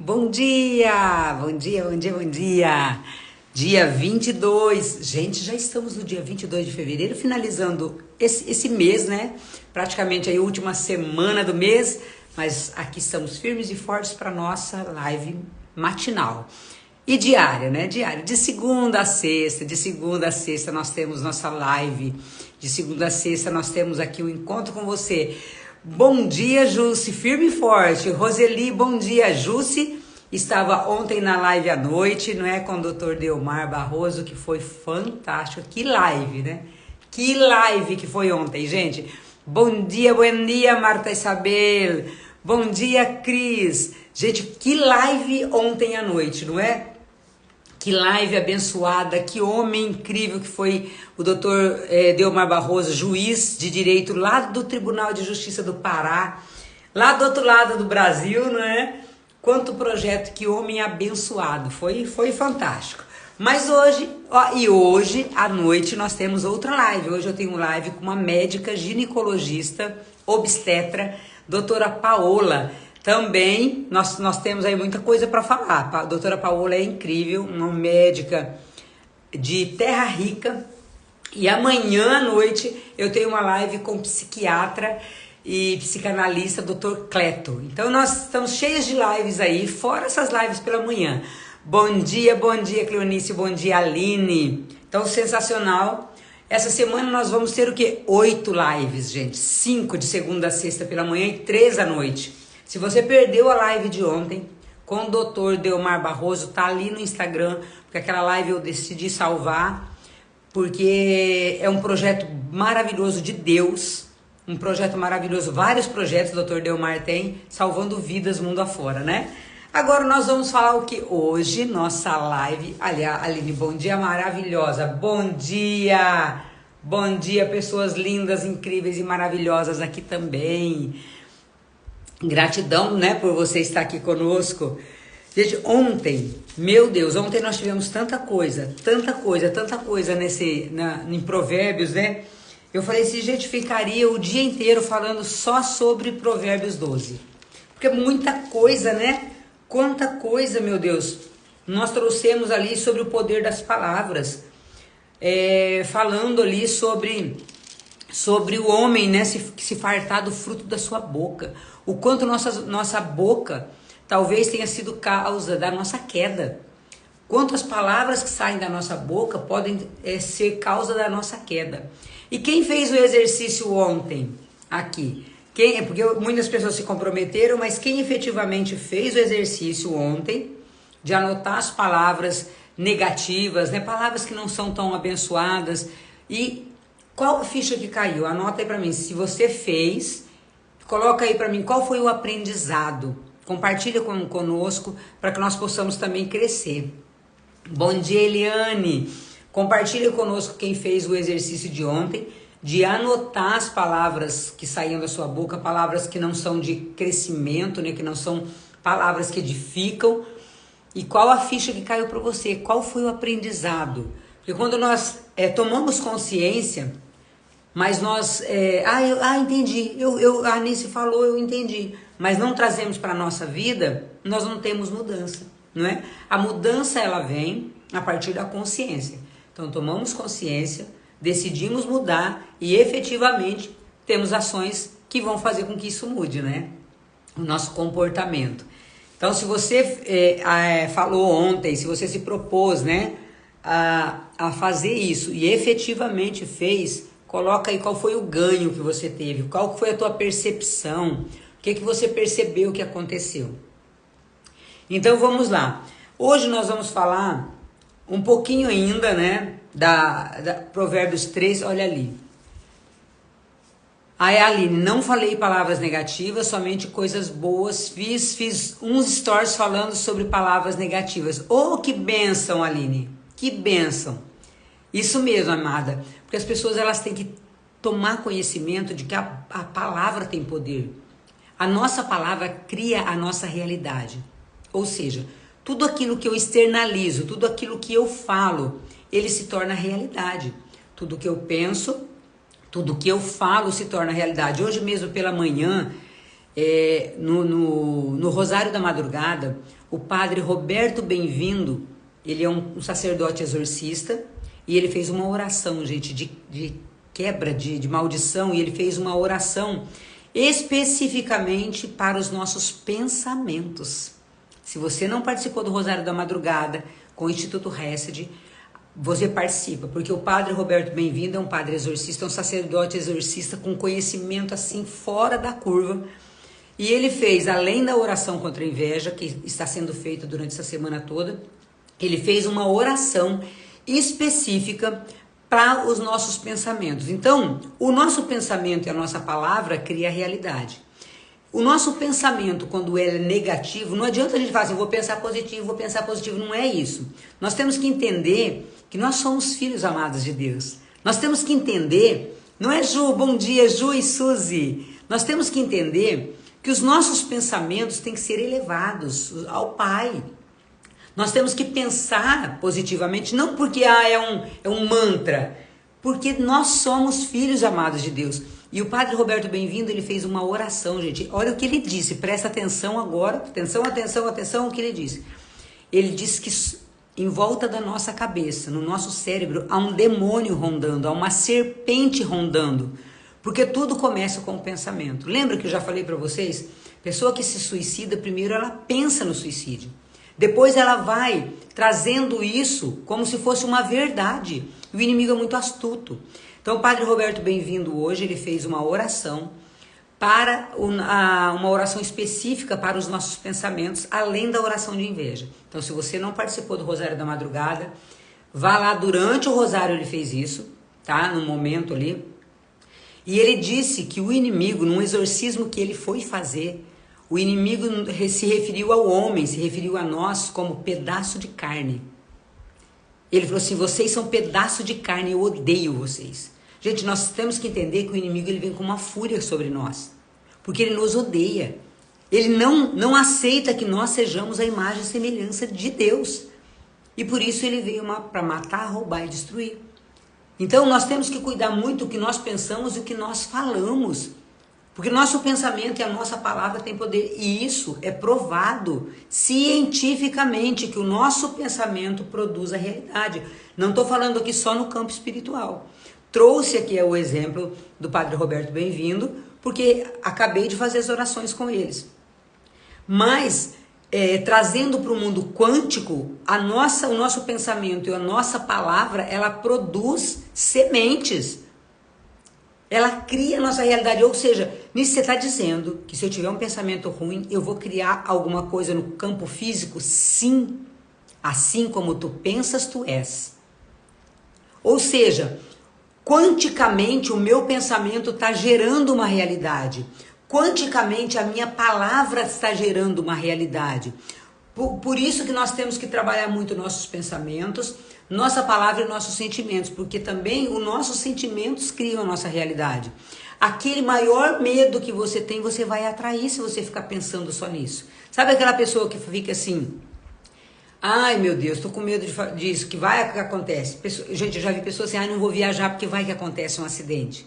Bom dia, bom dia, bom dia, bom dia. Dia 22, gente, já estamos no dia 22 de fevereiro, finalizando esse mês, né? Praticamente aí a última semana do mês, mas aqui estamos firmes e fortes para nossa live matinal. E diária, né? Diária, de segunda a sexta nós temos nossa live, de segunda a sexta nós temos aqui o encontro com você. Bom dia, Jusce, firme e forte. Roseli, bom dia, Jusce. Estava ontem na live à noite, não é, com o Dr. Delmar Barroso, que foi fantástico. Que live, né? Que live que foi ontem, gente. Bom dia, Marta Isabel. Bom dia, Cris. Gente, que live ontem à noite, não é? Que live abençoada, que homem incrível que foi o doutor Delmar Barroso, juiz de direito lá do Tribunal de Justiça do Pará, lá do outro lado do Brasil, não é? Quanto projeto, que homem abençoado, foi fantástico. Mas hoje à noite nós temos outra live. Hoje eu tenho live com uma médica ginecologista, obstetra, doutora Paola. Também nós temos aí muita coisa para falar. A doutora Paola é incrível, uma médica de Terra Rica. E amanhã à noite eu tenho uma live com psiquiatra e psicanalista, Dr. Cleto. Então nós estamos cheios de lives aí, fora essas lives pela manhã. Bom dia, Cleonice, bom dia, Aline. Então, sensacional. Essa semana nós vamos ter o quê? 8 lives, gente. 5 de segunda a sexta pela manhã e 3 à noite. Se você perdeu a live de ontem com o Dr. Delmar Barroso, tá ali no Instagram, porque aquela live eu decidi salvar, porque é um projeto maravilhoso de Deus, um projeto maravilhoso, vários projetos o Dr. Delmar tem, salvando vidas mundo afora, né? Agora nós vamos falar o que hoje, nossa live, aliás, Aline, bom dia maravilhosa, bom dia, pessoas lindas, incríveis e maravilhosas aqui também. Gratidão, né, por você estar aqui conosco. Gente, ontem, meu Deus, ontem nós tivemos tanta coisa em Provérbios, né? Eu falei assim, gente, ficaria o dia inteiro falando só sobre Provérbios 12. Porque muita coisa, né? Quanta coisa, meu Deus. Nós trouxemos ali sobre o poder das palavras. Falando ali sobre o homem, né, se fartar do fruto da sua boca. O quanto nossa boca talvez tenha sido causa da nossa queda. Quantas palavras que saem da nossa boca podem ser causa da nossa queda. E quem fez o exercício ontem aqui? Porque muitas pessoas se comprometeram, mas quem efetivamente fez o exercício ontem de anotar as palavras negativas, né, palavras que não são tão abençoadas, e qual a ficha que caiu? Anota aí para mim. Se você fez, coloca aí para mim qual foi o aprendizado. Compartilha conosco para que nós possamos também crescer. Bom dia, Eliane. Compartilha conosco quem fez o exercício de ontem, de anotar as palavras que saíam da sua boca, palavras que não são de crescimento, né, que não são palavras que edificam. E qual a ficha que caiu para você? Qual foi o aprendizado? Porque quando nós tomamos consciência, mas nós, entendi, a Anice falou, eu entendi, mas não trazemos para a nossa vida, nós não temos mudança, não é? A mudança, ela vem a partir da consciência. Então, tomamos consciência, decidimos mudar e efetivamente temos ações que vão fazer com que isso mude, né? O nosso comportamento. Então, se você falou ontem, se você se propôs, né, a fazer isso e efetivamente fez, coloca aí qual foi o ganho que você teve, qual foi a tua percepção, o que você percebeu que aconteceu. Então vamos lá. Hoje nós vamos falar um pouquinho ainda, né, da Provérbios 3, olha ali. Aí, Aline, não falei palavras negativas, somente coisas boas. Fiz uns stories falando sobre palavras negativas. Oh, que bênção, Aline. Que bênção. Isso mesmo, amada. Porque as pessoas, elas têm que tomar conhecimento de que a palavra tem poder. A nossa palavra cria a nossa realidade. Ou seja, tudo aquilo que eu externalizo, tudo aquilo que eu falo, ele se torna realidade. Tudo que eu penso, tudo que eu falo se torna realidade. Hoje mesmo pela manhã, no Rosário da Madrugada, o padre Roberto Bem-vindo, ele é um sacerdote exorcista, e ele fez uma oração, gente, de quebra de maldição, e ele fez uma oração especificamente para os nossos pensamentos. Se você não participou do Rosário da Madrugada com o Instituto Hesed, você participa, porque o padre Roberto Bem-vindo é um padre exorcista, um sacerdote exorcista com conhecimento assim fora da curva. E ele fez, além da oração contra a inveja, que está sendo feita durante essa semana toda, ele fez uma oração específica para os nossos pensamentos. Então, o nosso pensamento e a nossa palavra cria a realidade. O nosso pensamento, quando ele é negativo, não adianta a gente falar assim, vou pensar positivo, não é isso. Nós temos que entender que nós somos filhos amados de Deus. Nós temos que entender, não é Ju, bom dia, Ju e Suzy. Nós temos que entender que os nossos pensamentos têm que ser elevados ao Pai. Nós temos que pensar positivamente, não porque é um mantra, porque nós somos filhos amados de Deus. E o padre Roberto Bem-vindo, ele fez uma oração, gente. Olha o que ele disse, presta atenção agora, atenção o que ele disse. Ele disse que em volta da nossa cabeça, no nosso cérebro, há um demônio rondando, há uma serpente rondando, porque tudo começa com o pensamento. Lembra que eu já falei para vocês? Pessoa que se suicida, primeiro ela pensa no suicídio. Depois ela vai trazendo isso como se fosse uma verdade. O inimigo é muito astuto. Então o padre Roberto Bem-vindo hoje, ele fez uma oração uma oração específica para os nossos pensamentos, além da oração de inveja. Então se você não participou do Rosário da Madrugada, vá lá durante o Rosário, ele fez isso, tá? No momento ali. E ele disse que o inimigo, num exorcismo que ele foi fazer, o inimigo se referiu ao homem, se referiu a nós como pedaço de carne. Ele falou assim, vocês são pedaço de carne, eu odeio vocês. Gente, nós temos que entender que o inimigo ele vem com uma fúria sobre nós, porque ele nos odeia. Ele não aceita que nós sejamos a imagem e semelhança de Deus. E por isso ele veio para matar, roubar e destruir. Então nós temos que cuidar muito do que nós pensamos e o que nós falamos. Porque nosso pensamento e a nossa palavra têm poder. E isso é provado cientificamente, que o nosso pensamento produz a realidade. Não estou falando aqui só no campo espiritual. Trouxe aqui o exemplo do padre Roberto Bem-vindo, porque acabei de fazer as orações com eles. Mas, trazendo para o mundo quântico, o nosso pensamento e a nossa palavra, ela produz sementes. Ela cria a nossa realidade, ou seja, nisso você está dizendo que se eu tiver um pensamento ruim, eu vou criar alguma coisa no campo físico? Sim, assim como tu pensas, tu és. Ou seja, quanticamente o meu pensamento está gerando uma realidade. Quanticamente a minha palavra está gerando uma realidade. Por isso que nós temos que trabalhar muito nossos pensamentos, nossa palavra e nossos sentimentos, porque também os nossos sentimentos criam a nossa realidade. Aquele maior medo que você tem, você vai atrair se você ficar pensando só nisso. Sabe aquela pessoa que fica assim, ai meu Deus, tô com medo disso, que vai que acontece. Gente, eu já vi pessoas assim, ai não vou viajar porque vai que acontece um acidente.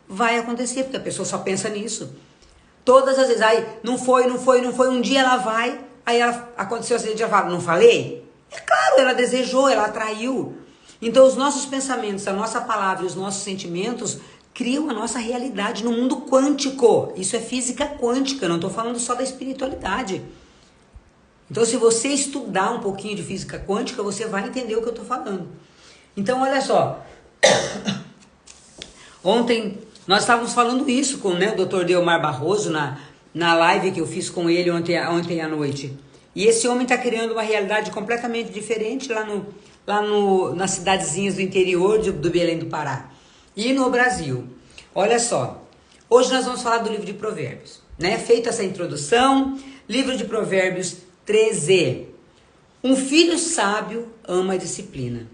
Vai acontecer, porque a pessoa só pensa nisso. Todas as vezes, ai não foi, um dia ela vai, aí aconteceu o acidente, ela fala, não falei? É claro, ela desejou, ela atraiu. Então os nossos pensamentos, a nossa palavra e os nossos sentimentos criam a nossa realidade no mundo quântico. Isso é física quântica, não estou falando só da espiritualidade. Então se você estudar um pouquinho de física quântica, você vai entender o que eu estou falando. Então olha só, ontem nós estávamos falando isso com o Dr. Delmar Barroso na live que eu fiz com ele ontem à noite. E esse homem está criando uma realidade completamente diferente nas cidadezinhas do interior do Belém do Pará. E no Brasil. Olha só, hoje nós vamos falar do livro de Provérbios. Feita essa introdução, livro de Provérbios 13. Um filho sábio ama a disciplina,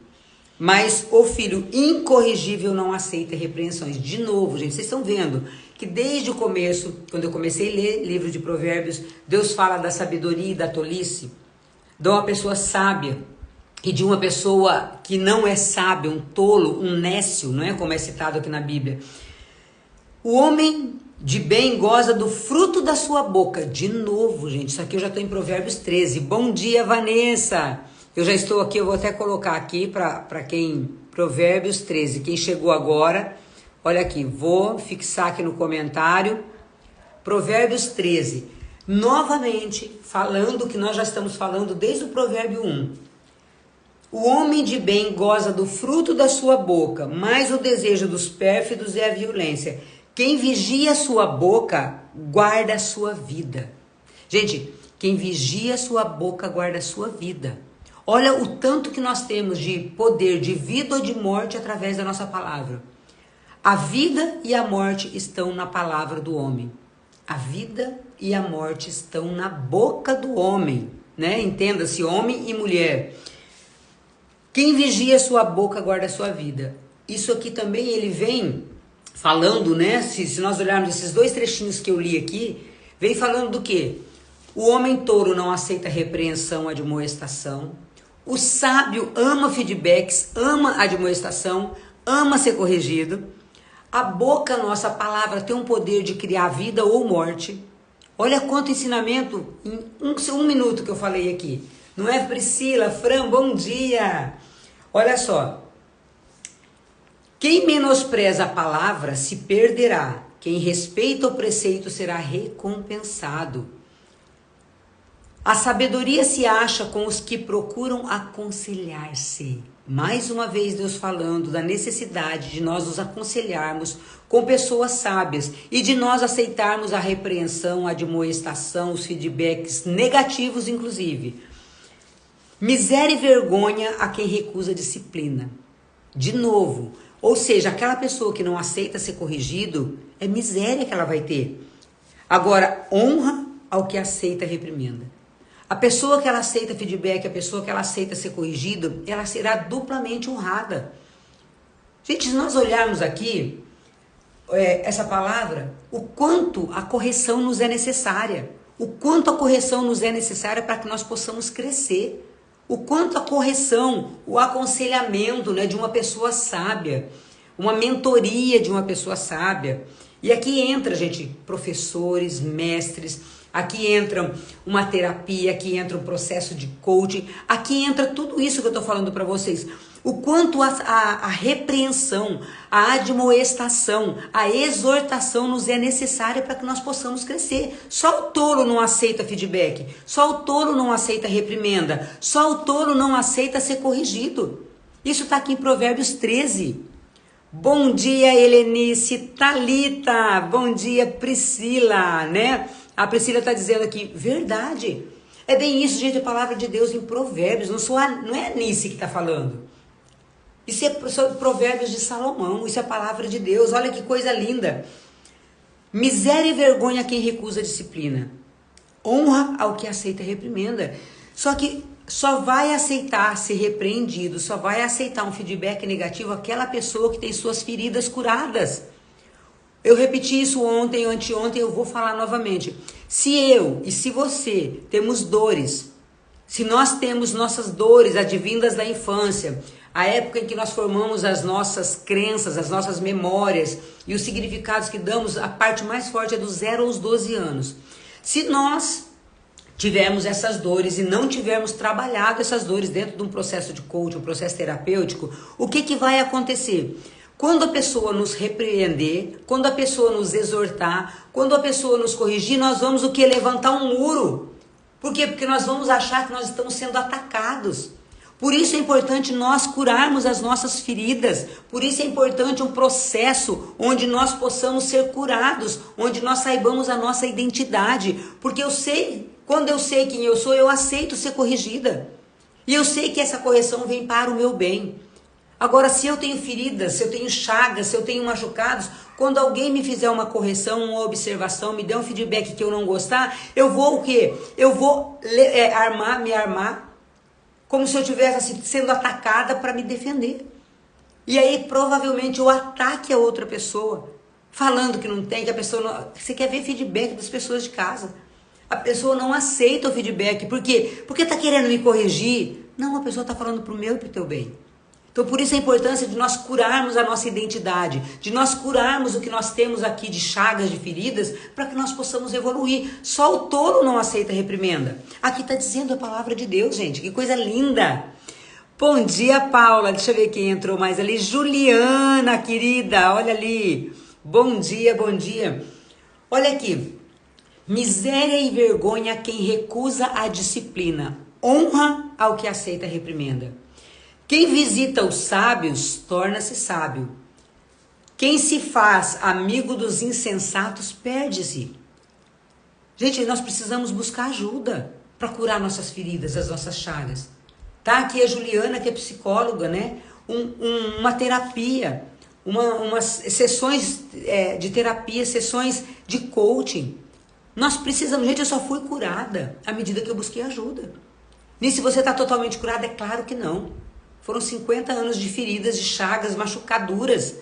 mas o filho incorrigível não aceita repreensões. De novo, gente, vocês estão vendo que desde o começo, quando eu comecei a ler livro de Provérbios, Deus fala da sabedoria e da tolice, de uma pessoa sábia e de uma pessoa que não é sábia, um tolo, um nécio, não é como é citado aqui na Bíblia. O homem de bem goza do fruto da sua boca. De novo, gente, isso aqui eu já estou em Provérbios 13. Bom dia, Vanessa. Eu já estou aqui, eu vou até colocar aqui para quem... Provérbios 13. Quem chegou agora, olha aqui, vou fixar aqui no comentário. Provérbios 13. Novamente, falando o que nós já estamos falando desde o Provérbio 1. O homem de bem goza do fruto da sua boca, mas o desejo dos pérfidos é a violência. Quem vigia a sua boca, guarda a sua vida. Gente, quem vigia a sua boca, guarda a sua vida. Olha o tanto que nós temos de poder de vida ou de morte através da nossa palavra. A vida e a morte estão na palavra do homem. A vida e a morte estão na boca do homem, né? Entenda-se, homem e mulher. Quem vigia a sua boca guarda a sua vida. Isso aqui também ele vem falando, né? Se nós olharmos esses dois trechinhos que eu li aqui, vem falando do quê? O homem touro não aceita repreensão, admoestação. O sábio ama feedbacks, ama admoestação, ama ser corrigido. A boca nossa, a palavra, tem um poder de criar vida ou morte. Olha quanto ensinamento em um minuto que eu falei aqui. Não é, Priscila? Fran, bom dia! Olha só. Quem menospreza a palavra se perderá. Quem respeita o preceito será recompensado. A sabedoria se acha com os que procuram aconselhar-se. Mais uma vez Deus falando da necessidade de nós nos aconselharmos com pessoas sábias e de nós aceitarmos a repreensão, a admoestação, os feedbacks negativos inclusive. Miséria e vergonha a quem recusa disciplina. De novo, ou seja, aquela pessoa que não aceita ser corrigido, é miséria que ela vai ter. Agora, honra ao que aceita a reprimenda. A pessoa que ela aceita feedback, a pessoa que ela aceita ser corrigido, ela será duplamente honrada. Gente, se nós olharmos aqui, essa palavra, o quanto a correção nos é necessária. O quanto a correção nos é necessária para que nós possamos crescer. O quanto a correção, o aconselhamento, né, de uma pessoa sábia, uma mentoria de uma pessoa sábia. E aqui entra, gente, professores, mestres, aqui entra uma terapia, aqui entra um processo de coaching, aqui entra tudo isso que eu estou falando para vocês. O quanto a repreensão, a admoestação, a exortação nos é necessária para que nós possamos crescer. Só o tolo não aceita feedback, só o tolo não aceita reprimenda, só o tolo não aceita ser corrigido. Isso está aqui em Provérbios 13. Bom dia, Helenice, Thalita, bom dia, Priscila, né? A Priscila está dizendo aqui, verdade. É bem isso, gente, a palavra de Deus em Provérbios, não é a Nice que está falando. Isso é Provérbios de Salomão, isso é a palavra de Deus, olha que coisa linda. Miséria e vergonha a quem recusa a disciplina. Honra ao que aceita a reprimenda. Só que só vai aceitar ser repreendido, só vai aceitar um feedback negativo aquela pessoa que tem suas feridas curadas. Eu repeti isso ontem, anteontem, eu vou falar novamente. Se eu e se você temos dores, se nós temos nossas dores advindas da infância, a época em que nós formamos as nossas crenças, as nossas memórias e os significados que damos, a parte mais forte é dos 0 aos 12 anos. Se nós tivermos essas dores e não tivermos trabalhado essas dores dentro de um processo de coaching, um processo terapêutico, o que vai acontecer? Quando a pessoa nos repreender, quando a pessoa nos exortar, quando a pessoa nos corrigir, nós vamos o que? Levantar um muro. Por quê? Porque nós vamos achar que nós estamos sendo atacados. Por isso é importante nós curarmos as nossas feridas. Por isso é importante um processo onde nós possamos ser curados, onde nós saibamos a nossa identidade. Porque eu sei, quando eu sei quem eu sou, eu aceito ser corrigida. E eu sei que essa correção vem para o meu bem. Agora, se eu tenho feridas, se eu tenho chagas, se eu tenho machucados, quando alguém me fizer uma correção, uma observação, me der um feedback que eu não gostar, eu vou o quê? Eu vou me armar, como se eu estivesse sendo atacada para me defender. E aí, provavelmente, eu ataque a outra pessoa, falando que não tem, que a pessoa não... Você quer ver feedback das pessoas de casa? A pessoa não aceita o feedback. Por quê? Porque está querendo me corrigir? Não, a pessoa está falando para o meu e para o teu bem. Então, Então por isso a importância de nós curarmos a nossa identidade, de nós curarmos o que nós temos aqui de chagas, de feridas, para que nós possamos evoluir. Só o tolo não aceita reprimenda. Aqui está dizendo a palavra de Deus, gente, que coisa linda. Bom dia, Paula, deixa eu ver quem entrou mais ali. Juliana, querida, olha ali. Bom dia, bom dia. Olha aqui. Miséria e vergonha quem recusa a disciplina. Honra ao que aceita a reprimenda. Quem visita os sábios torna-se sábio. Quem se faz amigo dos insensatos perde-se. Gente, nós precisamos buscar ajuda para curar nossas feridas, as nossas chagas. Tá? Aqui a Juliana, que é psicóloga, né? Uma terapia, umas sessões de terapia, sessões de coaching. Nós precisamos, gente, eu só fui curada à medida que eu busquei ajuda. E se você está totalmente curada, é claro que não. Foram 50 anos de feridas, de chagas, machucaduras.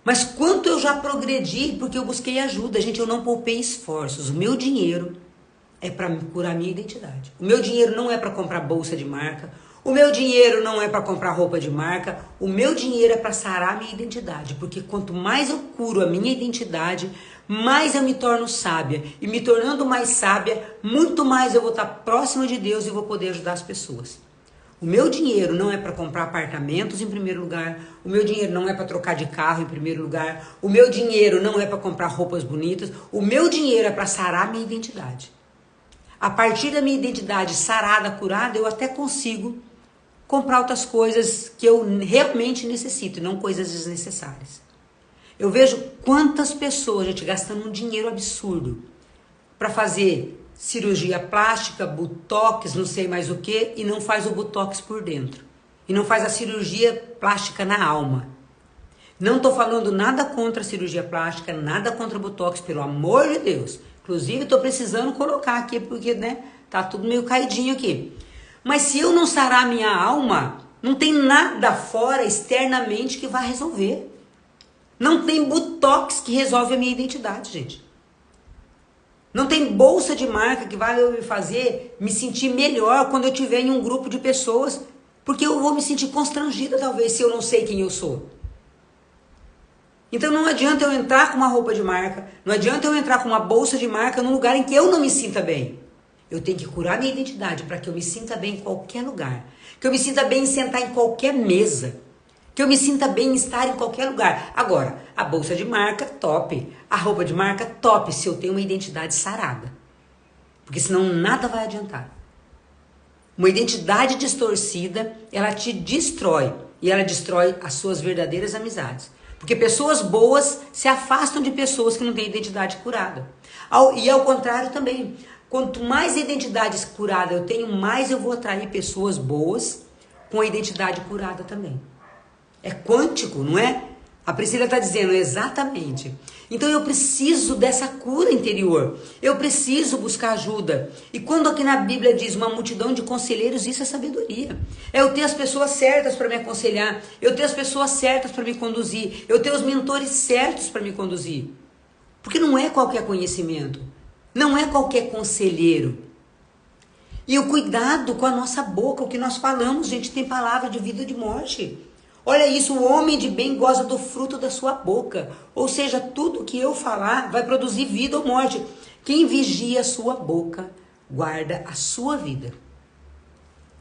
Mas quanto eu já progredi porque eu busquei ajuda. Gente, eu não poupei esforços. O meu dinheiro é para curar a minha identidade. O meu dinheiro não é para comprar bolsa de marca. O meu dinheiro não é para comprar roupa de marca. O meu dinheiro é para sarar a minha identidade. Porque quanto mais eu curo a minha identidade, mais eu me torno sábia. E me tornando mais sábia, muito mais eu vou estar próxima de Deus e vou poder ajudar as pessoas. O meu dinheiro não é para comprar apartamentos em primeiro lugar. O meu dinheiro não é para trocar de carro em primeiro lugar. O meu dinheiro não é para comprar roupas bonitas. O meu dinheiro é para sarar a minha identidade. A partir da minha identidade sarada, curada, eu até consigo comprar outras coisas que eu realmente necessito, e não coisas desnecessárias. Eu vejo quantas pessoas, gente, gastando um dinheiro absurdo para fazer cirurgia plástica, botox, não sei mais o que, e não faz o botox por dentro. E não faz a cirurgia plástica na alma. Não estou falando nada contra a cirurgia plástica, nada contra o botox, pelo amor de Deus. Inclusive, estou precisando colocar aqui, porque, né, tá tudo meio caidinho aqui. Mas se eu não sarar minha alma, não tem nada fora, externamente, que vai resolver. Não tem botox que resolve a minha identidade, gente. Não tem bolsa de marca que vai me fazer me sentir melhor quando eu estiver em um grupo de pessoas, porque eu vou me sentir constrangida, talvez, se eu não sei quem eu sou. Então não adianta eu entrar com uma roupa de marca, não adianta eu entrar com uma bolsa de marca num lugar em que eu não me sinta bem. Eu tenho que curar minha identidade para que eu me sinta bem em qualquer lugar. Que eu me sinta bem em sentar em qualquer mesa. Que eu me sinta bem em estar em qualquer lugar. Agora, a bolsa de marca, top. A roupa de marca, top, se eu tenho uma identidade sarada. Porque senão nada vai adiantar. Uma identidade distorcida, ela te destrói. E ela destrói as suas verdadeiras amizades. Porque pessoas boas se afastam de pessoas que não têm identidade curada. E ao contrário também. Quanto mais identidade curada eu tenho, mais eu vou atrair pessoas boas com a identidade curada também. É quântico, não é? A Priscila está dizendo exatamente. Então eu preciso dessa cura interior. Eu preciso buscar ajuda. E quando aqui na Bíblia diz uma multidão de conselheiros, isso é sabedoria. É eu ter as pessoas certas para me aconselhar. Eu ter as pessoas certas para me conduzir. Eu ter os mentores certos para me conduzir. Porque não é qualquer conhecimento. Não é qualquer conselheiro. E o cuidado com a nossa boca, o que nós falamos, gente, tem palavra de vida e de morte. Olha isso, o homem de bem goza do fruto da sua boca. Ou seja, tudo que eu falar vai produzir vida ou morte. Quem vigia a sua boca, guarda a sua vida.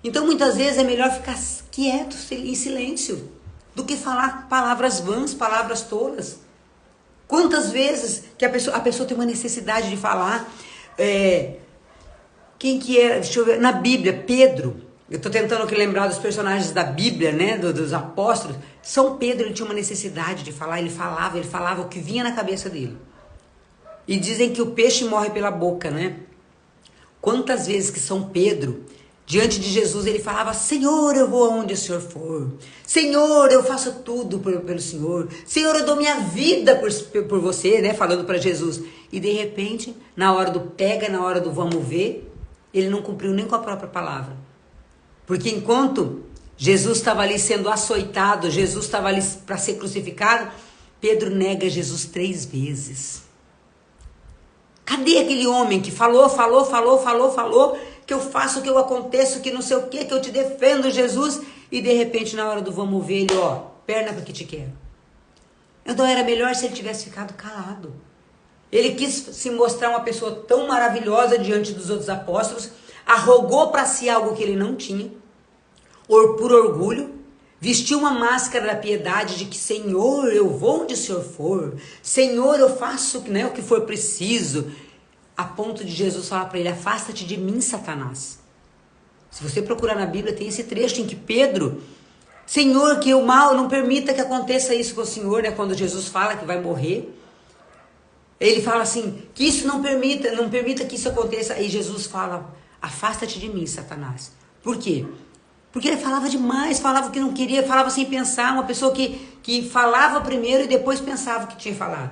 Então, muitas vezes é melhor ficar quieto, em silêncio, do que falar palavras vãs, palavras tolas. Quantas vezes que a pessoa tem uma necessidade de falar, quem que era, deixa eu ver, na Bíblia, Pedro, eu estou tentando aqui lembrar dos personagens da Bíblia, né, dos apóstolos. São Pedro, ele tinha uma necessidade de falar, ele falava o que vinha na cabeça dele. E dizem que o peixe morre pela boca, né? Quantas vezes que São Pedro, diante de Jesus, ele falava, Senhor, eu vou aonde o Senhor for. Senhor, eu faço tudo pelo Senhor. Senhor, eu dou minha vida por você, né? Falando para Jesus. E de repente, na hora do pega, na hora do vamos ver, ele não cumpriu nem com a própria palavra. Porque enquanto Jesus estava ali sendo açoitado, Jesus estava ali para ser crucificado, Pedro nega Jesus 3 vezes. Cadê aquele homem que falou, que eu faço, que eu aconteço, que não sei o que eu te defendo, Jesus. E de repente, na hora do vamos ver, ele, ó, perna para que te quero. Então era melhor se ele tivesse ficado calado. Ele quis se mostrar uma pessoa tão maravilhosa diante dos outros apóstolos, arrogou para si algo que ele não tinha, por orgulho, vestiu uma máscara da piedade de que, Senhor, eu vou onde o Senhor for, Senhor, eu faço, né, o que for preciso, a ponto de Jesus falar para ele, afasta-te de mim, Satanás. Se você procurar na Bíblia, tem esse trecho em que Pedro, Senhor, que o mal não permita que aconteça isso com o Senhor, né, quando Jesus fala que vai morrer, ele fala assim, que isso não permita que isso aconteça. Aí Jesus fala, afasta-te de mim, Satanás. Por quê? Porque ele falava demais, falava o que não queria, falava sem pensar. Uma pessoa que falava primeiro e depois pensava o que tinha falado.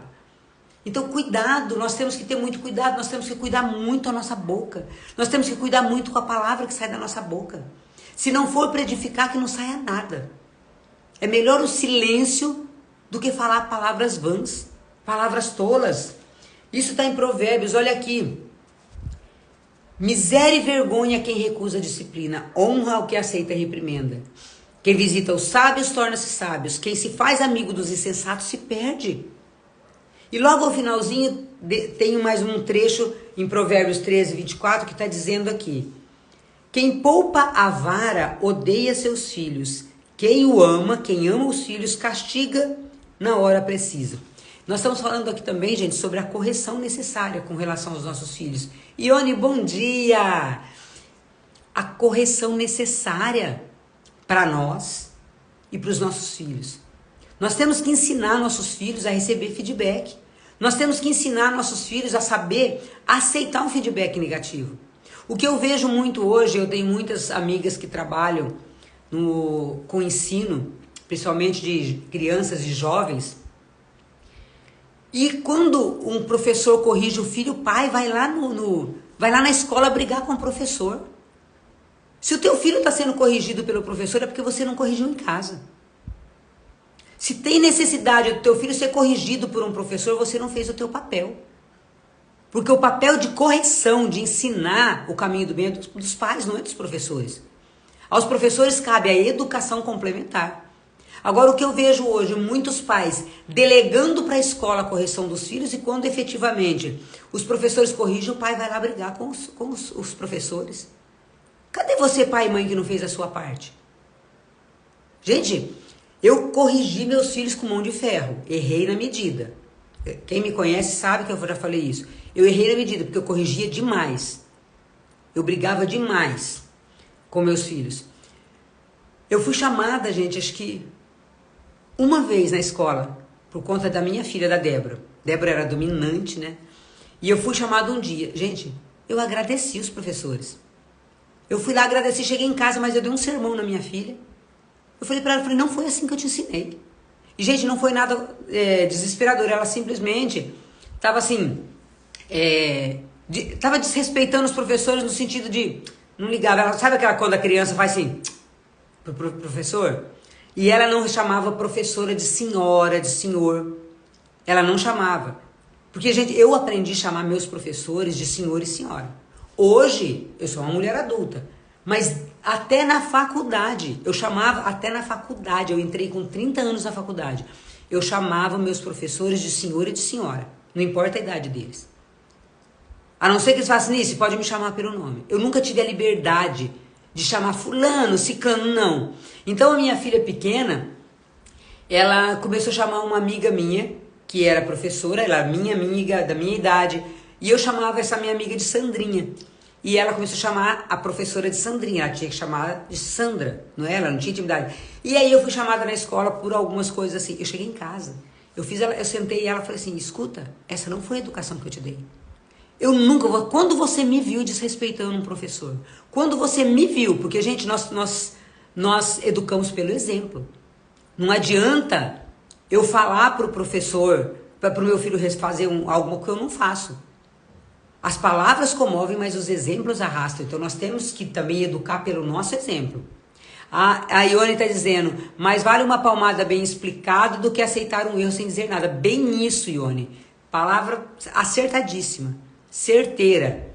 Então, cuidado, nós temos que ter muito cuidado, nós temos que cuidar muito a nossa boca. Nós temos que cuidar muito com a palavra que sai da nossa boca. Se não for para edificar, que não saia nada. É melhor o silêncio do que falar palavras vãs, palavras tolas. Isso está em Provérbios, olha aqui. Miséria e vergonha quem recusa a disciplina, honra o que aceita a reprimenda. Quem visita os sábios torna-se sábios, quem se faz amigo dos insensatos se perde. E logo ao finalzinho tem mais um trecho em Provérbios 13, 24, que está dizendo aqui. Quem poupa a vara odeia seus filhos, quem ama os filhos, castiga na hora precisa. Nós estamos falando aqui também, gente, sobre a correção necessária com relação aos nossos filhos. Ione, bom dia! A correção necessária para nós e para os nossos filhos. Nós temos que ensinar nossos filhos a receber feedback. Nós temos que ensinar nossos filhos a saber aceitar um feedback negativo. O que eu vejo muito hoje, eu tenho muitas amigas que trabalham com ensino, principalmente de crianças e jovens. E quando um professor corrige o filho, o pai vai lá na escola brigar com o professor. Se o teu filho está sendo corrigido pelo professor, é porque você não corrigiu em casa. Se tem necessidade do teu filho ser corrigido por um professor, você não fez o teu papel. Porque o papel de correção, de ensinar o caminho do bem é dos pais, não é dos professores. Aos professores cabe a educação complementar. Agora, o que eu vejo hoje, muitos pais delegando para a escola a correção dos filhos e quando efetivamente os professores corrigem, o pai vai lá brigar com os professores. Cadê você, pai e mãe, que não fez a sua parte? Gente, eu corrigi meus filhos com mão de ferro, errei na medida. Quem me conhece sabe que eu já falei isso. Eu errei na medida, porque eu corrigia demais. Eu brigava demais com meus filhos. Eu fui chamada, gente, acho que uma vez na escola, por conta da minha filha, da Débora. Débora era dominante, né? E eu fui chamada um dia. Gente, eu agradeci os professores. Eu fui lá agradecer, cheguei em casa, mas eu dei um sermão na minha filha. Eu falei pra ela, não foi assim que eu te ensinei. E, gente, não foi nada desesperador. Ela simplesmente estava assim, estava desrespeitando os professores no sentido de não ligava. Ela, sabe aquela quando a criança faz assim, pro professor? E ela não chamava professora de senhora, de senhor. Ela não chamava. Porque, gente, eu aprendi a chamar meus professores de senhor e senhora. Hoje, eu sou uma mulher adulta. Mas até na faculdade, eu entrei com 30 anos na faculdade. Eu chamava meus professores de senhor e de senhora. Não importa a idade deles. A não ser que eles façam isso, pode me chamar pelo nome. Eu nunca tive a liberdade de chamar fulano, ciclano, não. Então a minha filha pequena, ela começou a chamar uma amiga minha, que era professora, ela era minha amiga, da minha idade, e eu chamava essa minha amiga de Sandrinha. E ela começou a chamar a professora de Sandrinha, ela tinha que chamar de Sandra, não é? Ela não tinha intimidade. E aí eu fui chamada na escola por algumas coisas assim. Eu cheguei em casa, eu sentei e ela falei assim, escuta, essa não foi a educação que eu te dei. Eu nunca vou, quando você me viu desrespeitando um professor, quando você me viu, porque, gente, nós educamos pelo exemplo. Não adianta eu falar para o professor, para o meu filho fazer algo que eu não faço. As palavras comovem, mas os exemplos arrastam. Então nós temos que também educar pelo nosso exemplo. A Ione está dizendo, mais vale uma palmada bem explicada do que aceitar um erro sem dizer nada. Bem isso, Ione. Palavra acertadíssima. Certeira.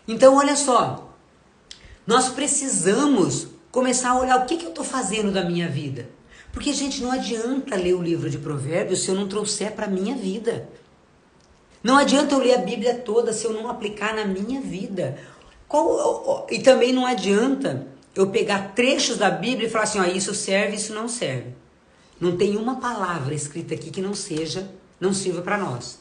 Então, olha só. Nós precisamos começar a olhar o que eu estou fazendo da minha vida. Porque, gente, não adianta ler o livro de Provérbios se eu não trouxer para a minha vida. Não adianta eu ler a Bíblia toda se eu não aplicar na minha vida. E também não adianta eu pegar trechos da Bíblia e falar assim, ó, isso serve, isso não serve. Não tem uma palavra escrita aqui que não sirva para nós.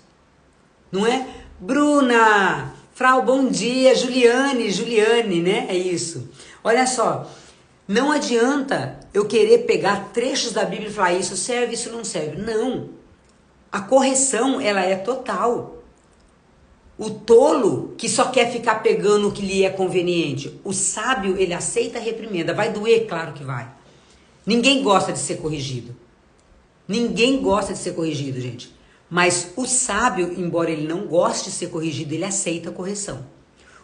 Não é? Bruna, Frau, bom dia, Juliane, né? É isso. Olha só, não adianta eu querer pegar trechos da Bíblia e falar isso serve, isso não serve. Não. A correção, ela é total. O tolo que só quer ficar pegando o que lhe é conveniente. O sábio, ele aceita a reprimenda. Vai doer? Claro que vai. Ninguém gosta de ser corrigido. Ninguém gosta de ser corrigido, gente. Mas o sábio, embora ele não goste de ser corrigido, ele aceita a correção.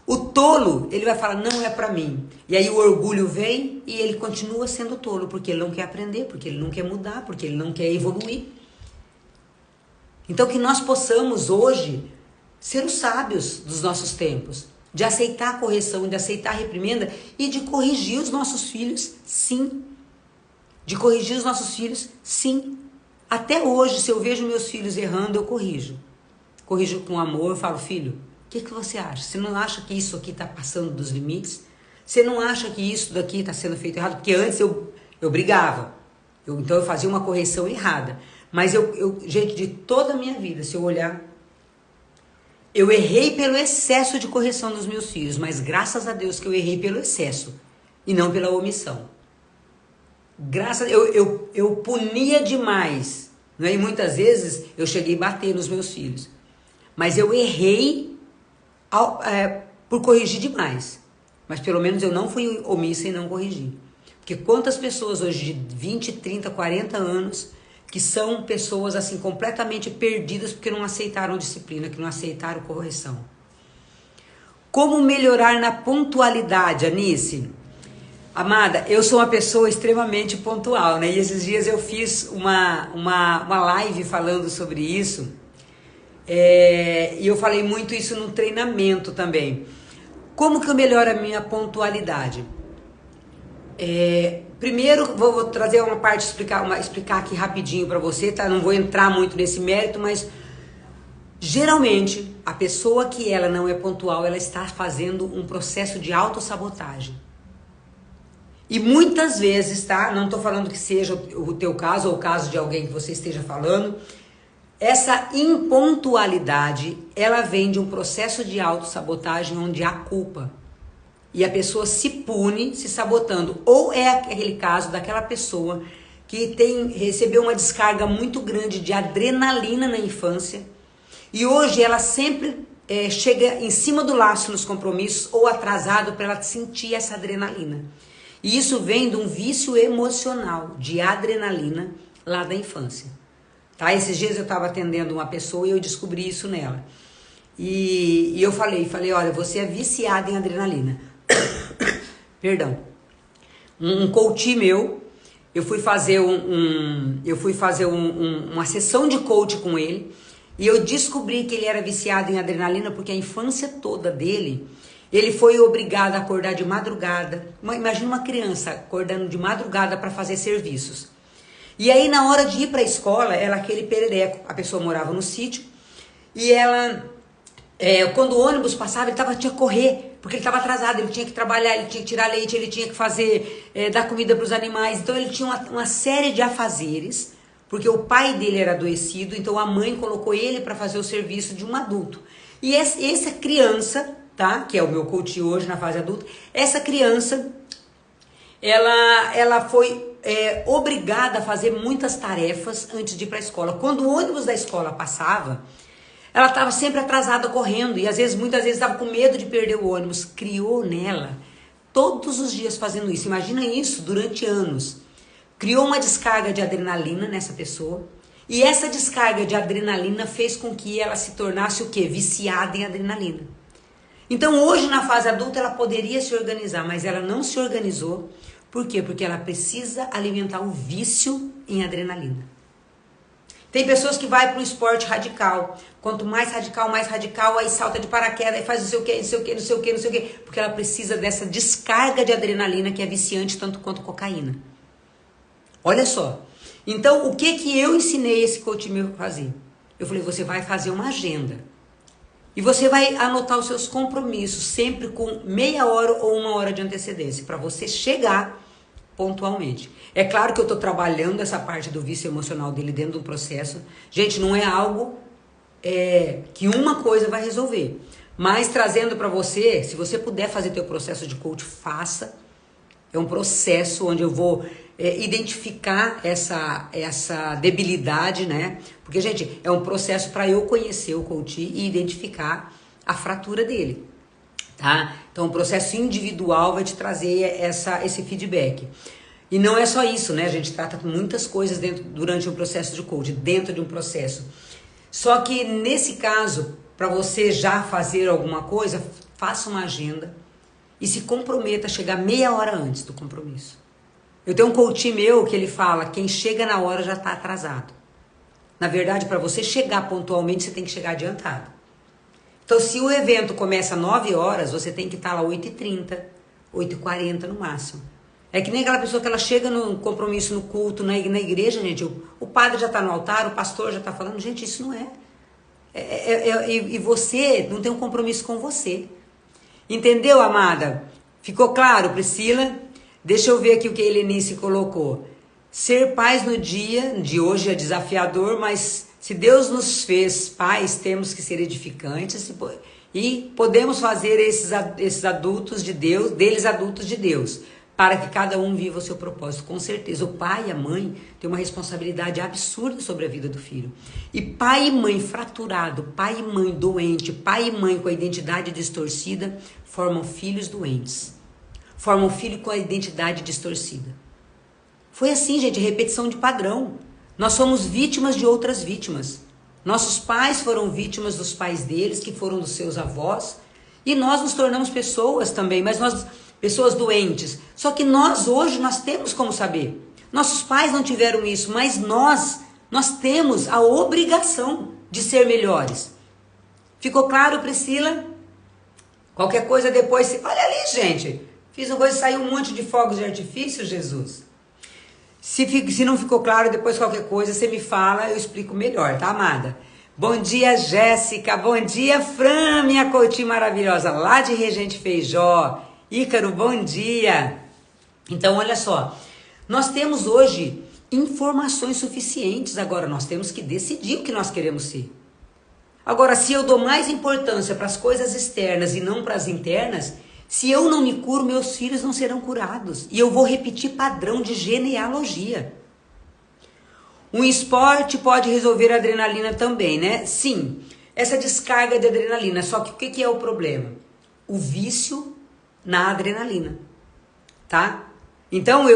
O tolo, ele vai falar, não é pra mim. E aí o orgulho vem e ele continua sendo tolo, porque ele não quer aprender, porque ele não quer mudar, porque ele não quer evoluir. Então que nós possamos hoje ser os sábios dos nossos tempos, de aceitar a correção, de aceitar a reprimenda e de corrigir os nossos filhos, sim. De corrigir os nossos filhos, sim. Até hoje, se eu vejo meus filhos errando, eu corrijo. Corrijo com amor, eu falo, filho, o que você acha? Você não acha que isso aqui está passando dos limites? Você não acha que isso daqui está sendo feito errado? Porque antes eu brigava. Então eu fazia uma correção errada. Mas gente, de toda a minha vida, se eu olhar, eu errei pelo excesso de correção dos meus filhos. Mas graças a Deus que eu errei pelo excesso e não pela omissão. Eu punia demais, né? E muitas vezes eu cheguei a bater nos meus filhos. Mas eu errei por corrigir demais. Mas pelo menos eu não fui omissa e não corrigi. Porque quantas pessoas hoje de 20, 30, 40 anos que são pessoas assim completamente perdidas porque não aceitaram disciplina, que não aceitaram correção. Como melhorar na pontualidade, Anice? Amada, eu sou uma pessoa extremamente pontual, né? E esses dias eu fiz uma live falando sobre isso. E eu falei muito isso no treinamento também. Como que eu melhoro a minha pontualidade? Primeiro, vou trazer uma parte, explicar aqui rapidinho para você, tá? Não vou entrar muito nesse mérito, mas geralmente a pessoa que ela não é pontual, ela está fazendo um processo de autossabotagem. E muitas vezes, tá? Não estou falando que seja o teu caso ou o caso de alguém que você esteja falando. Essa impontualidade, ela vem de um processo de autossabotagem onde há culpa. E a pessoa se pune se sabotando. Ou é aquele caso daquela pessoa que recebeu uma descarga muito grande de adrenalina na infância. E hoje ela sempre chega em cima do laço nos compromissos ou atrasado para ela sentir essa adrenalina. E isso vem de um vício emocional de adrenalina lá da infância. Tá? Esses dias eu estava atendendo uma pessoa e eu descobri isso nela. E eu falei, olha, você é viciada em adrenalina. Perdão. Um coach meu, eu fui fazer uma sessão de coach com ele e eu descobri que ele era viciado em adrenalina porque a infância toda dele, ele foi obrigado a acordar de madrugada. Imagina uma criança acordando de madrugada para fazer serviços. E aí na hora de ir para a escola, ela aquele perereco, a pessoa morava no sítio e ela, quando o ônibus passava, ele tinha que correr, porque ele estava atrasado, ele tinha que trabalhar, ele tinha que tirar leite, ele tinha que fazer, dar comida para os animais. Então ele tinha uma série de afazeres, porque o pai dele era adoecido, então a mãe colocou ele para fazer o serviço de um adulto. E essa criança, tá, que é o meu coach hoje na fase adulta, essa criança, ela foi obrigada a fazer muitas tarefas antes de ir para a escola. Quando o ônibus da escola passava, ela estava sempre atrasada correndo e muitas vezes estava com medo de perder o ônibus. Criou nela, todos os dias fazendo isso. Imagina isso durante anos. Criou uma descarga de adrenalina nessa pessoa. E essa descarga de adrenalina fez com que ela se tornasse o quê? Viciada em adrenalina. Então hoje na fase adulta ela poderia se organizar, mas ela não se organizou. Por quê? Porque ela precisa alimentar o vício em adrenalina. Tem pessoas que vai para o esporte radical. Quanto mais radical, aí salta de paraquedas, aí faz não sei o que, não sei o que, não sei o que, não sei o que. Porque ela precisa dessa descarga de adrenalina que é viciante tanto quanto cocaína. Olha só. Então, o que eu ensinei esse coach meu a fazer? Eu falei, você vai fazer uma agenda. E você vai anotar os seus compromissos, sempre com meia hora ou uma hora de antecedência, para você chegar pontualmente. É claro que eu estou trabalhando essa parte do vício emocional dele dentro do processo. Gente, não é algo que uma coisa vai resolver. Mas trazendo para você, se você puder fazer teu processo de coach, faça. É um processo onde eu vou identificar essa debilidade, né? Porque, gente, é um processo para eu conhecer o coach e identificar a fratura dele, tá? Então, o processo individual vai te trazer esse feedback. E não é só isso, né? A gente trata muitas coisas durante um processo de coach, dentro de um processo. Só que, nesse caso, para você já fazer alguma coisa, faça uma agenda e se comprometa a chegar meia hora antes do compromisso. Eu tenho um coach meu que ele fala, quem chega na hora já está atrasado. Na verdade, para você chegar pontualmente, você tem que chegar adiantado. Então, se o evento começa às 9 horas, você tem que estar lá 8h30, 8h40 no máximo. É que nem aquela pessoa que ela chega no compromisso, no culto, na igreja, gente, o padre já está no altar, o pastor já está falando, gente, isso não é. E você não tem um compromisso com você. Entendeu, amada? Ficou claro, Priscila? Deixa eu ver aqui o que a Helenice colocou. Ser pais no dia de hoje é desafiador, mas se Deus nos fez pais, temos que ser edificantes e podemos fazer esses adultos de Deus, deles adultos de Deus, para que cada um viva o seu propósito. Com certeza, o pai e a mãe têm uma responsabilidade absurda sobre a vida do filho. E pai e mãe fraturado, pai e mãe doente, pai e mãe com a identidade distorcida, formam filhos doentes. Formam filho com a identidade distorcida. Foi assim, gente, repetição de padrão. Nós somos vítimas de outras vítimas. Nossos pais foram vítimas dos pais deles, que foram dos seus avós. E nós nos tornamos pessoas também, mas nós... pessoas doentes. Só que hoje nós temos como saber. Nossos pais não tiveram isso, mas nós temos a obrigação de ser melhores. Ficou claro, Priscila? Qualquer coisa depois... Olha ali, gente. Fiz uma coisa e saiu um monte de fogos de artifício, Jesus. Se não ficou claro, depois qualquer coisa você me fala, eu explico melhor, tá, amada? Bom dia, Jéssica. Bom dia, Fran, minha coach maravilhosa, lá de Regente Feijó. Ícaro, bom dia. Então, olha só. Nós temos hoje informações suficientes. Agora, nós temos que decidir o que nós queremos ser. Agora, se eu dou mais importância para as coisas externas e não para as internas, se eu não me curo, meus filhos não serão curados. E eu vou repetir padrão de genealogia. Um esporte pode resolver a adrenalina também, né? Sim, essa descarga de adrenalina. Só que o que é o problema? O vício na adrenalina, tá? Então,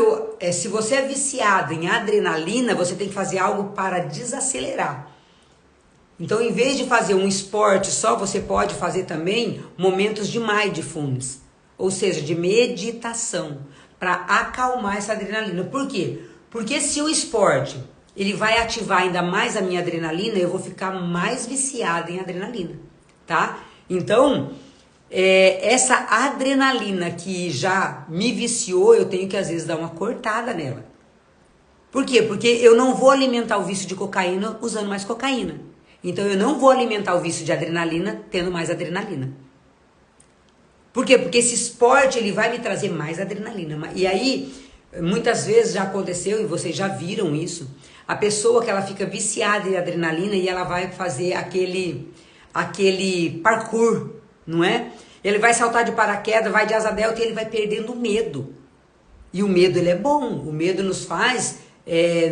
se você é viciado em adrenalina, você tem que fazer algo para desacelerar. Então, em vez de fazer um esporte só, você pode fazer também momentos de mindfulness, ou seja, de meditação, para acalmar essa adrenalina. Por quê? Porque se o esporte ele vai ativar ainda mais a minha adrenalina, eu vou ficar mais viciada em adrenalina, tá? Então, essa adrenalina que já me viciou, eu tenho que às vezes dar uma cortada nela. Por quê? Porque eu não vou alimentar o vício de cocaína usando mais cocaína. Então eu não vou alimentar o vício de adrenalina tendo mais adrenalina. Por quê? Porque esse esporte ele vai me trazer mais adrenalina. E aí, muitas vezes já aconteceu, e vocês já viram isso, a pessoa que ela fica viciada em adrenalina e ela vai fazer aquele parkour, não é? Ele vai saltar de paraquedas, vai de asa delta e ele vai perdendo o medo. E o medo ele é bom, o medo nos faz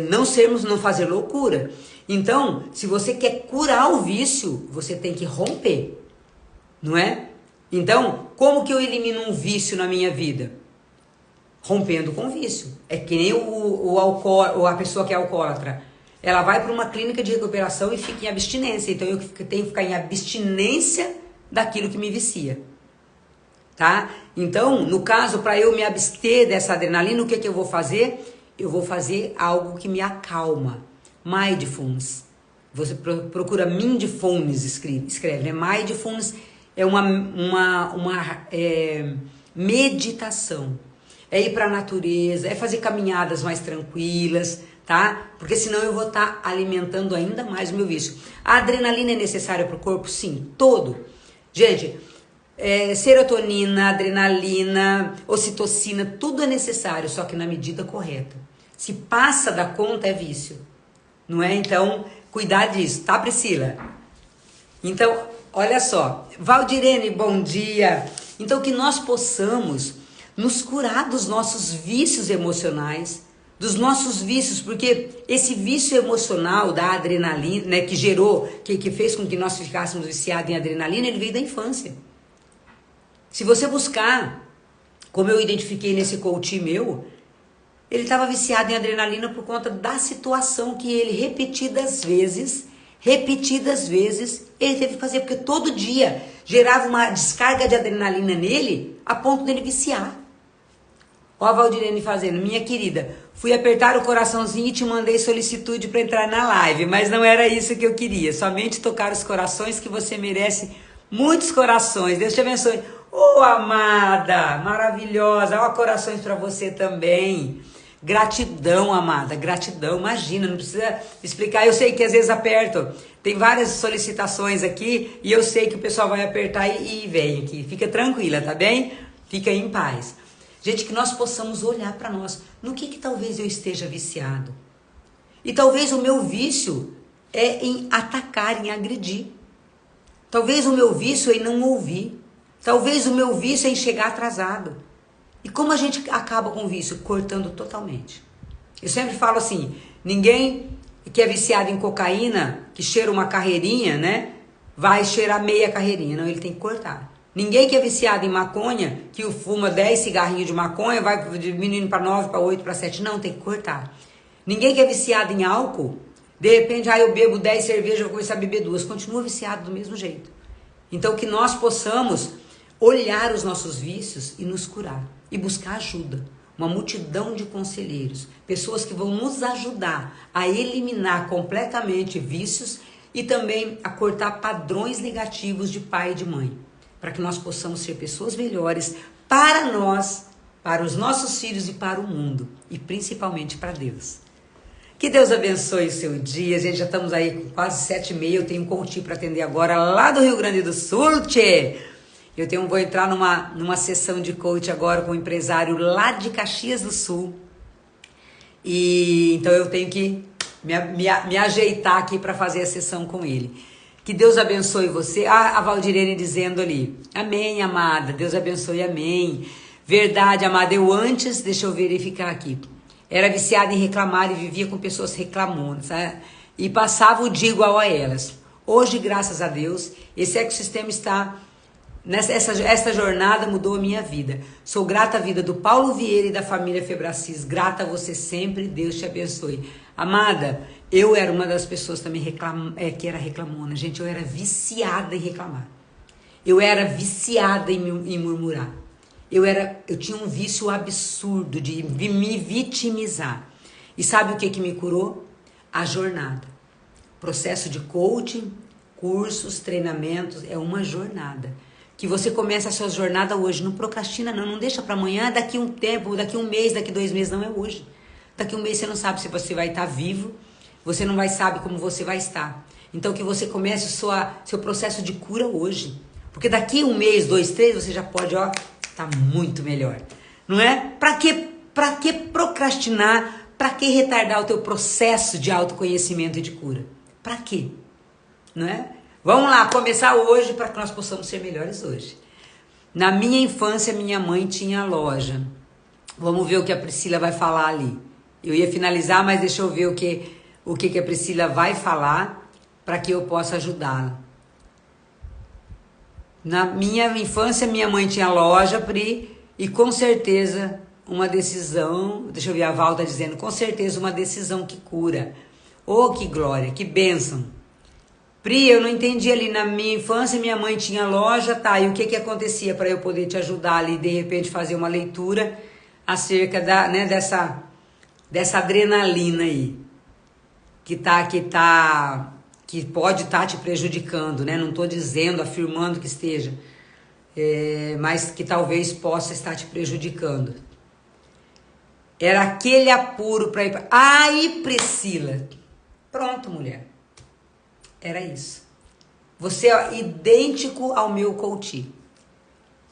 não fazer loucura. Então, se você quer curar o vício, você tem que romper, não é? Então, como que eu elimino um vício na minha vida? Rompendo com o vício. É que nem a pessoa que é alcoólatra. Ela vai para uma clínica de recuperação e fica em abstinência. Então, eu tenho que ficar em abstinência daquilo que me vicia. Tá? Então, no caso, para eu me abster dessa adrenalina, o que eu vou fazer? Eu vou fazer algo que me acalma. Mindfulness. Você procura Mindfulness, escreve, né? Mindfulness é uma meditação. É ir para a natureza, é fazer caminhadas mais tranquilas, tá? Porque senão eu vou estar alimentando ainda mais o meu vício. A adrenalina é necessária para o corpo? Sim, todo. Gente, serotonina, adrenalina, ocitocina, tudo é necessário, só que na medida correta. Se passa da conta, é vício, não é? Então, cuidar disso, tá, Priscila? Então, olha só, Valdirene, bom dia. Então, que nós possamos nos curar dos nossos vícios emocionais, dos nossos vícios, porque esse vício emocional da adrenalina, né, que gerou, que fez com que nós ficássemos viciados em adrenalina, ele veio da infância. Se você buscar, como eu identifiquei nesse coach meu, ele estava viciado em adrenalina por conta da situação que ele repetidas vezes, ele teve que fazer, porque todo dia gerava uma descarga de adrenalina nele, a ponto dele viciar. Ó a Valdirene fazendo, minha querida, fui apertar o coraçãozinho e te mandei solicitude para entrar na live, mas não era isso que eu queria, somente tocar os corações que você merece, muitos corações, Deus te abençoe. Ô amada, maravilhosa, ó corações para você também. Gratidão, amada, gratidão, imagina, não precisa explicar, eu sei que às vezes aperto, tem várias solicitações aqui e eu sei que o pessoal vai apertar e vem aqui, fica tranquila, tá bem? Fica em paz. Gente, que nós possamos olhar para nós, no que talvez eu esteja viciado. E talvez o meu vício é em atacar, em agredir. Talvez o meu vício é em não ouvir. Talvez o meu vício é em chegar atrasado. E como a gente acaba com o vício? Cortando totalmente. Eu sempre falo assim, ninguém que é viciado em cocaína, que cheira uma carreirinha, né, vai cheirar meia carreirinha. Não, ele tem que cortar. Ninguém que é viciado em maconha, que fuma 10 cigarrinhos de maconha, vai diminuindo para 9, para 8, para 7. Não, tem que cortar. Ninguém que é viciado em álcool, de repente, eu bebo 10 cervejas, vou começar a beber 2. Continua viciado do mesmo jeito. Então, que nós possamos olhar os nossos vícios e nos curar. E buscar ajuda. Uma multidão de conselheiros. Pessoas que vão nos ajudar a eliminar completamente vícios e também a cortar padrões negativos de pai e de mãe. Para que nós possamos ser pessoas melhores para nós, para os nossos filhos e para o mundo. E principalmente para Deus. Que Deus abençoe o seu dia. Gente, já estamos aí com quase 7h30. Eu tenho um coach para atender agora lá do Rio Grande do Sul, tchê. Vou entrar numa sessão de coach agora com um empresário lá de Caxias do Sul. E então eu tenho que me ajeitar aqui para fazer a sessão com ele. Que Deus abençoe você. A Valdirene dizendo ali, amém, amada. Deus abençoe, amém. Verdade, amada. Eu antes, deixa eu verificar aqui, era viciada em reclamar e vivia com pessoas reclamonas, sabe? E passava o dia igual a elas. Hoje, graças a Deus, esse ecossistema está... Essa jornada mudou a minha vida. Sou grata à vida do Paulo Vieira e da família Febracis. Grata a você sempre. Deus te abençoe. Amada, eu era uma das pessoas também que era reclamona. Gente, eu era viciada em reclamar. Eu era viciada em murmurar. Eu tinha um vício absurdo de me vitimizar. E sabe o que me curou? A jornada. Processo de coaching, cursos, treinamentos, é uma jornada. Que você começa a sua jornada hoje, não procrastina não deixa para amanhã, daqui um tempo, daqui um mês, daqui 2 meses, não é hoje. Daqui um mês você não sabe se você vai estar vivo, você não vai saber como você vai estar. Então que você comece seu processo de cura hoje. Porque daqui 1 mês, 2, 3, você já pode, tá muito melhor. Não é? Para que procrastinar? Para que retardar o teu processo de autoconhecimento e de cura? Para quê? Não é? Vamos lá, começar hoje para que nós possamos ser melhores hoje. Na minha infância, minha mãe tinha loja. Vamos ver o que a Priscila vai falar ali. Eu ia finalizar, mas deixa eu ver o que a Priscila vai falar para que eu possa ajudá-la. Na minha infância, minha mãe tinha loja, Pri, e com certeza uma decisão, deixa eu ver, a Val tá dizendo, com certeza uma decisão que cura. Oh, que glória, que bênção. Pri, eu não entendi ali, na minha infância minha mãe tinha loja, tá, e o que acontecia para eu poder te ajudar ali, de repente fazer uma leitura acerca dessa adrenalina aí, que que pode estar te prejudicando, né? Não estou dizendo, afirmando que esteja, mas que talvez possa estar te prejudicando. Era aquele apuro para ir para... Aí, Priscila. Pronto, mulher. Era isso. Você é idêntico ao meu coach.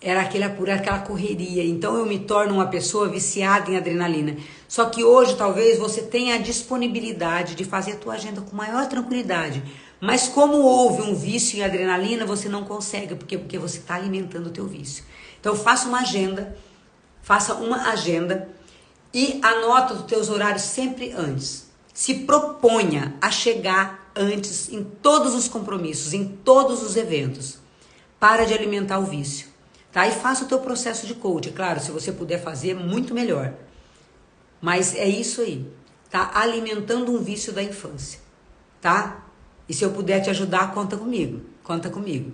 Era aquele apuro, aquela correria. Então eu me torno uma pessoa viciada em adrenalina. Só que hoje talvez você tenha a disponibilidade de fazer a tua agenda com maior tranquilidade. Mas como houve um vício em adrenalina, você não consegue, porque você está alimentando o teu vício. Então faça uma agenda e anota os teus horários sempre antes. Se proponha a chegar antes em todos os compromissos, em todos os eventos. Para de alimentar o vício, tá? E faça o teu processo de coaching. Claro, se você puder fazer, muito melhor. Mas é isso aí, tá? Alimentando um vício da infância, tá? E se eu puder te ajudar, conta comigo. Conta comigo.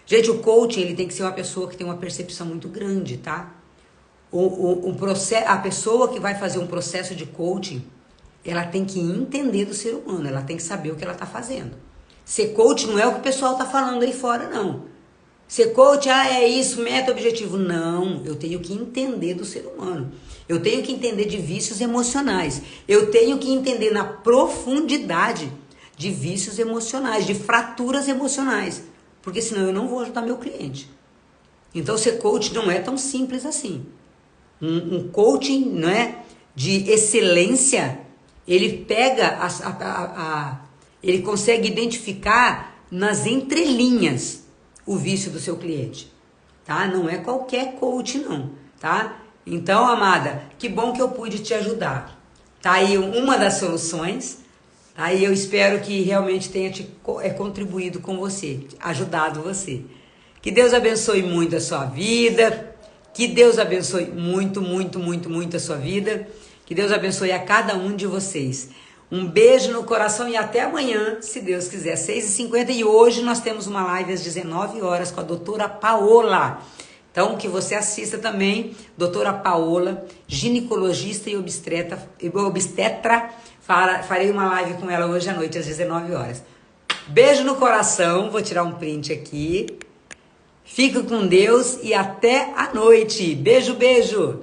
Gente, o coaching, ele tem que ser uma pessoa que tem uma percepção muito grande, tá? A pessoa que vai fazer um processo de coaching, ela tem que entender do ser humano, ela tem que saber o que ela está fazendo. Ser coach não é o que o pessoal está falando aí fora, não. Ser coach, é isso, meta, objetivo. Não, eu tenho que entender do ser humano. Eu tenho que entender de vícios emocionais. Eu tenho que entender na profundidade de vícios emocionais, de fraturas emocionais. Porque senão eu não vou ajudar meu cliente. Então ser coach não é tão simples assim. Um coaching, não é, de excelência, ele pega, ele consegue identificar nas entrelinhas o vício do seu cliente, tá? Não é qualquer coach não, tá? Então, amada, que bom que eu pude te ajudar. Tá aí uma das soluções, tá? E eu espero que realmente tenha contribuído com você, ajudado você. Que Deus abençoe muito a sua vida. Que Deus abençoe muito, muito, muito, muito a sua vida. Que Deus abençoe a cada um de vocês. Um beijo no coração e até amanhã, se Deus quiser, 6h50. E hoje nós temos uma live às 19 horas com a doutora Paola. Então, que você assista também, doutora Paola, ginecologista e obstetra. Farei uma live com ela hoje à noite, às 19 horas. Beijo no coração, vou tirar um print aqui. Fica com Deus e até a noite. Beijo, beijo.